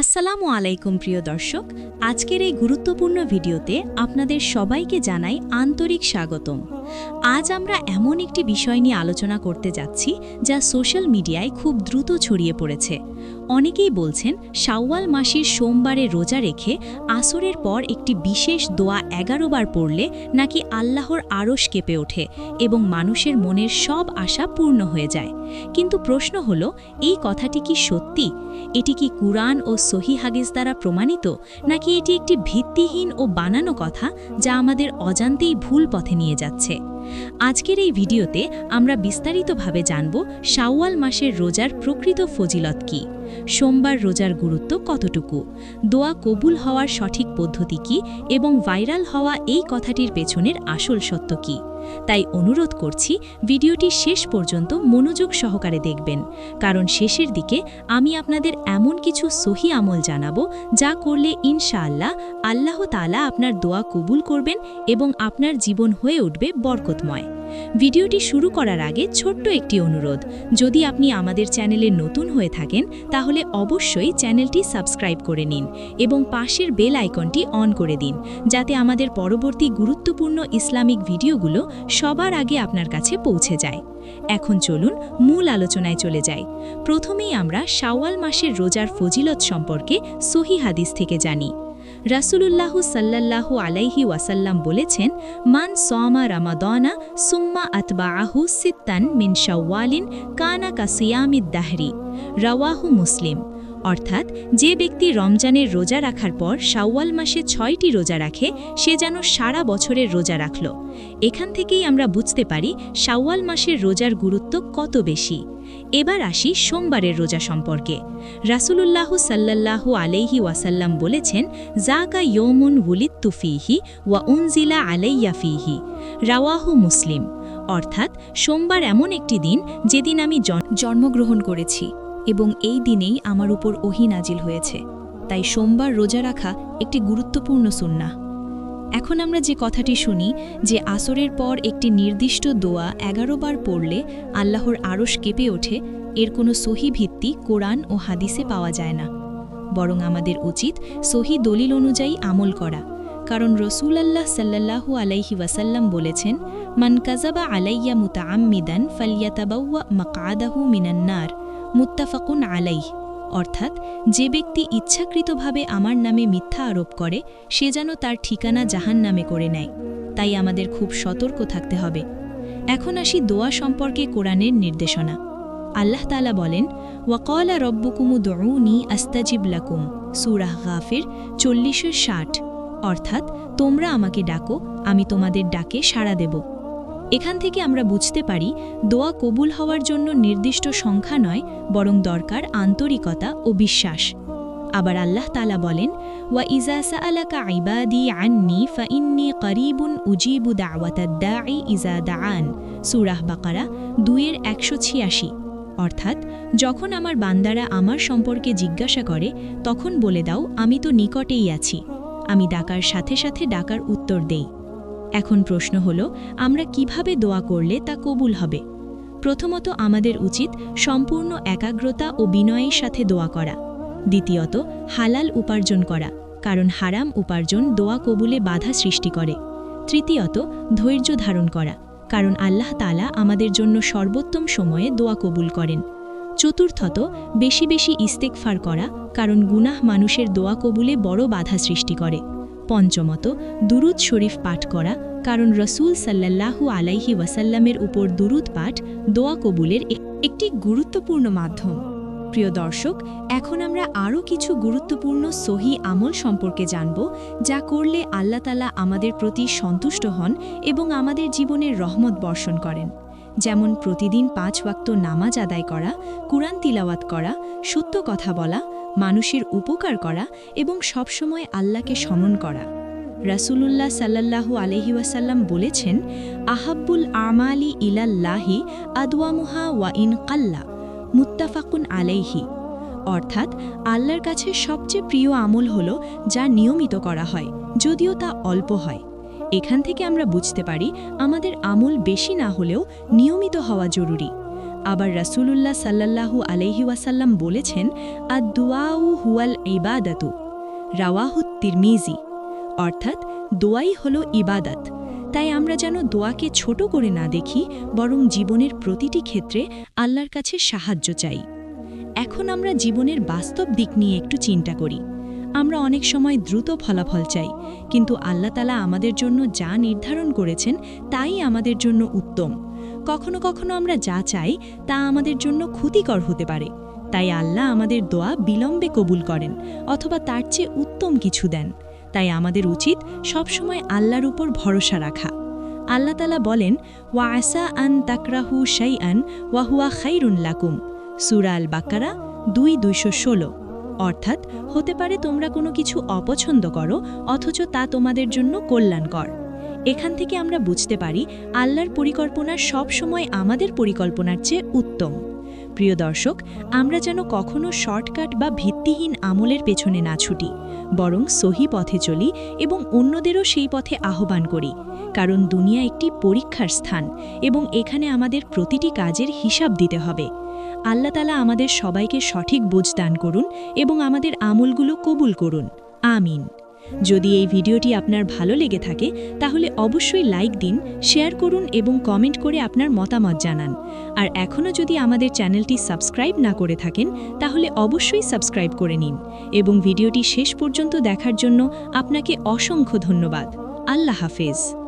আসসালামু আলাইকুম প্রিয় দর্শক, আজকের এই গুরুত্বপূর্ণ ভিডিওতে আপনাদের সবাইকে জানাই আন্তরিক স্বাগতম। আজ আমরা এমন একটি বিষয় নিয়ে আলোচনা করতে যাচ্ছি যা সোশ্যাল মিডিয়ায় খুব দ্রুত ছড়িয়ে পড়েছে। অনেকেই বলছেন শাওয়াল মাসের সোমবারে রোজা রেখে আসরের পর একটি বিশেষ দোয়া 11 বার পড়লে নাকি আল্লাহর আরশ কেঁপে ওঠে এবং মানুষের মনের সব আশা পূর্ণ হয়ে যায়। কিন্তু প্রশ্ন হলো, এই কথাটি কি সত্যি? এটি কি কুরআন ও সহিহ হাদিস দ্বারা প্রমাণিত, নাকি এটি একটি ভিত্তিহীন ও বানানো কথা যা আমাদের অজান্তেই ভুল পথে নিয়ে যাচ্ছে? আজকের এই ভিডিওতে আমরা বিস্তারিতভাবে জানব শাওয়াল মাসের রোজার প্রকৃত ফজিলত কী, সোমবার রোজার গুরুত্ব কতটুকু, দোয়া কবুল হওয়ার সঠিক পদ্ধতি কী এবং ভাইরাল হওয়া এই কথাটির পেছনের আসল সত্য কী। তাই অনুরোধ করছি, ভিডিওটি শেষ পর্যন্ত মনোযোগ সহকারে দেখবেন, কারণ শেষের দিকে আমি আপনাদের এমন কিছু সহি আমল জানাবো যা করলে ইনশাআল্লাহ আল্লাহ তাআলা আপনার দোয়া কবুল করবেন এবং আপনার জীবন হয়ে উঠবে বরকতময়। ভিডিওটি শুরু করার আগে ছোট্ট একটি অনুরোধ, যদি আপনি আমাদের চ্যানেলে নতুন হয়ে থাকেন তাহলে অবশ্যই চ্যানেলটি সাবস্ক্রাইব করে নিন এবং পাশের বেল আইকনটি অন করে দিন, যাতে আমাদের পরবর্তী গুরুত্বপূর্ণ ইসলামিক ভিডিওগুলো সবার আগে আপনার কাছে পৌঁছে যায়। এখন চলুন মূল আলোচনায় চলে যাই। প্রথমেই আমরা শাওয়াল মাসের রোজার ফজিলত সম্পর্কে সহিহ হাদিস থেকে জানি। রাসূলুল্লাহ সাল্লাল্লাহু আলাইহি ওয়াসাল্লাম বলেছেন, মান সামা রমাদানা সুম্মা আতবাআহু সিত্তান মিন শাওয়ালিন কানা কাসিয়ামিদ দাহরি, রাওয়াহু মুসলিম। অর্থাৎ যে ব্যক্তি রমজানের রোজা রাখার পর শাওয়াল মাসে 6টি রোজা রাখে, সে যেন সারা বছরের রোজা রাখল। এখান থেকেই আমরা বুঝতে পারি শাওয়াল মাসের রোজার গুরুত্ব কত বেশি। এবার আসি সোমবারের রোজা সম্পর্কে। রাসূলুল্লাহ সাল্লাল্লাহু আলাইহি ওয়াসাল্লাম বলেছেন, যাকা ইয়ৌমুন উলিদতু ফীহি ওয়া উনজিলা আলাইয়া ফীহি, রাওয়াহু মুসলিম। অর্থাৎ সোমবার এমন একটি দিন যেদিন আমি জন্মগ্রহণ করেছি এবং এই দিনেই আমার উপর ওহী নাজিল হয়েছে। তাই সোমবার রোজা রাখা একটি গুরুত্বপূর্ণ সুন্নাহ। এখন আমরা যে কথাটি শুনি যে আসরের পর একটি নির্দিষ্ট দোয়া 11 বার পড়লে আল্লাহর আরশ কেঁপে ওঠে, এর কোনো সহি ভিত্তি কোরআন ও হাদিসে পাওয়া যায় না। বরং আমাদের উচিত সহি দলিল অনুযায়ী আমল করা, কারণ রাসূলুল্লাহ সাল্লাল্লাহু আলাইহি ওয়াসাল্লাম বলেছেন, মান কাযাবা আলাইয়া মুতাআম্মিদান ফালইয়াতাবাওয়া মাকআদাহু মিনান নার, মুত্তাফাকুন আলাইহি। অর্থাৎ যে ব্যক্তি ইচ্ছাকৃতভাবে আমার নামে মিথ্যা আরোপ করে, সে যেন তার ঠিকানা জাহান্নামে করে নেয়। তাই আমাদের খুব সতর্ক থাকতে হবে। এখন আসি দোয়া সম্পর্কে কোরআনের নির্দেশনা। আল্লাহ তাআলা বলেন, ওয়াকালা রব্বুকুম উদউনি আস্তাজিব লাকুম, সূরা গাফির 40-60। অর্থাৎ তোমরা আমাকে ডাকো, আমি তোমাদের ডাকে সাড়া দেব। এখান থেকে আমরা বুঝতে পারি দোয়া কবুল হওয়ার জন্য নির্দিষ্ট সংখ্যা নয়, বরং দরকার আন্তরিকতা ও বিশ্বাস। আবার আল্লাহ তাআলা বলেন, ওয়া ইজা সাআলাকা ইবাদি আন্নী ফাইন্নী করিবুন উজিবু দাওয়াতাদ দাঈ ইজা দাআন, সূরা বাকারা 2-186। অর্থাৎ যখন আমার বান্দারা আমার সম্পর্কে জিজ্ঞাসা করে, তখন বলে দাও, আমি তো নিকটেই আছি, আমি ডাকার সাথে সাথে ডাকার উত্তর দেই। এখন প্রশ্ন হলো, আমরা কিভাবে দোয়া করলে তা কবুল হবে? প্রথমত, আমাদের উচিত সম্পূর্ণ একাগ্রতা ও বিনয়ের সাথে দোয়া করা। দ্বিতীয়ত, হালাল উপার্জন করা, কারণ হারাম উপার্জন দোয়া কবুলে বাধা সৃষ্টি করে। তৃতীয়ত, ধৈর্য ধারণ করা, কারণ আল্লাহ তাআলা আমাদের জন্য সর্বোত্তম সময়ে দোয়া কবুল করেন। চতুর্থত, বেশি বেশি ইস্তেগফার করা, কারণ গুনাহ মানুষের দোয়া কবুলে বড় বাধা সৃষ্টি করে। পঞ্চমত, দুরুদ শরীফ পাঠ করা, কারণ রাসূল সাল্লাল্লাহু আলাইহি ওয়াসাল্লামের উপর দুরুদ পাঠ দোয়া কবুলের একটি গুরুত্বপূর্ণ মাধ্যম। প্রিয় দর্শক, এখন আমরা আরও কিছু গুরুত্বপূর্ণ সহি আমল সম্পর্কে জানব, যা করলে আল্লাহ তাআলা আমাদের প্রতি সন্তুষ্ট হন এবং আমাদের জীবনের রহমত বর্ষণ করেন। যেমন প্রতিদিন 5 ওয়াক্ত নামাজ আদায় করা, কুরআন তিলাওয়াত করা, সত্য কথা বলা, মানুষের উপকার করা এবং সবসময় আল্লাহকে স্মরণ করা। রাসূলুল্লাহ সাল্লাল্লাহু আলাইহি ওয়াসাল্লাম বলেছেন, আহাব্বুল আমালি ইলাল্লাহি আদওয়ামুহা ওয়া ইন কাল্লা, মুত্তাফাকুন আলাইহি। অর্থাৎ আল্লাহর কাছে সবচেয়ে প্রিয় আমল হলো যা নিয়মিত করা হয়, যদিও তা অল্প হয়। এখান থেকে আমরা বুঝতে পারি আমাদের আমল বেশি না হলেও নিয়মিত হওয়া জরুরি। আবার রাসূলুল্লাহ সাল্লাল্লাহু আলাইহি ওয়াসাল্লাম বলেছেন, আদ-দুআউ হুয়াল ইবাদাতু, রাওয়াহু তিরমিজি, অর্থাৎ দোয়াই হলো ইবাদত। তাই আমরা যেন দোয়াকে ছোট করে না দেখি, বরং জীবনের প্রতিটি ক্ষেত্রে আল্লাহর কাছে সাহায্য চাই। এখন আমরা জীবনের বাস্তব দিক নিয়ে একটু চিন্তা করি। আমরা অনেক সময় দ্রুত ফলাফল চাই, কিন্তু আল্লাহ তাআলা আমাদের জন্য যা নির্ধারণ করেছেন তাই আমাদের জন্য উত্তম। কখনো কখনো আমরা যা চাই তা আমাদের জন্য ক্ষতিকর হতে পারে, তাই আল্লাহ আমাদের দোয়া বিলম্বে কবুল করেন অথবা তার চেয়ে উত্তম কিছু দেন। তাই আমাদের উচিত সবসময় আল্লাহর উপর ভরসা রাখা। আল্লাহ তাআলা বলেন, ওয়া আসা আন তাকরাহু শাইআন ওয়া হুয়া খাইরুন লাকুম, সূরা আল বাকারা 2:216। অর্থাৎ হতে পারে তোমরা কোনো কিছু অপছন্দ করো অথচ তা তোমাদের জন্য কল্যাণকর। এখান থেকে আমরা বুঝতে পারি আল্লাহর পরিকল্পনা সব সময় আমাদের পরিকল্পনার চেয়ে উত্তম। প্রিয় দর্শক, আমরা যেন কখনো শর্টকাট বা ভিত্তিহীন আমলের পেছনে না ছুটি, বরং সহি পথে চলি এবং অন্যদেরও সেই পথে আহ্বান করি। কারণ দুনিয়া একটি পরীক্ষার স্থান এবং এখানে আমাদের প্রতিটি কাজের হিসাব দিতে হবে। আল্লাহ তাআলা আমাদের সবাইকে সঠিক বুঝ দান করুন এবং আমাদের আমলগুলো কবুল করুন। আমিন। যদি এই ভিডিওটি আপনার ভালো লেগে থাকে তাহলে অবশ্যই লাইক দিন, শেয়ার করুন এবং কমেন্ট করে আপনার মতামত জানান। আর এখনও যদি আমাদের চ্যানেলটি সাবস্ক্রাইব না করে থাকেন তাহলে অবশ্যই সাবস্ক্রাইব করে নিন এবং ভিডিওটি শেষ পর্যন্ত দেখার জন্য আপনাকে অসংখ্য ধন্যবাদ। আল্লাহ হাফেজ।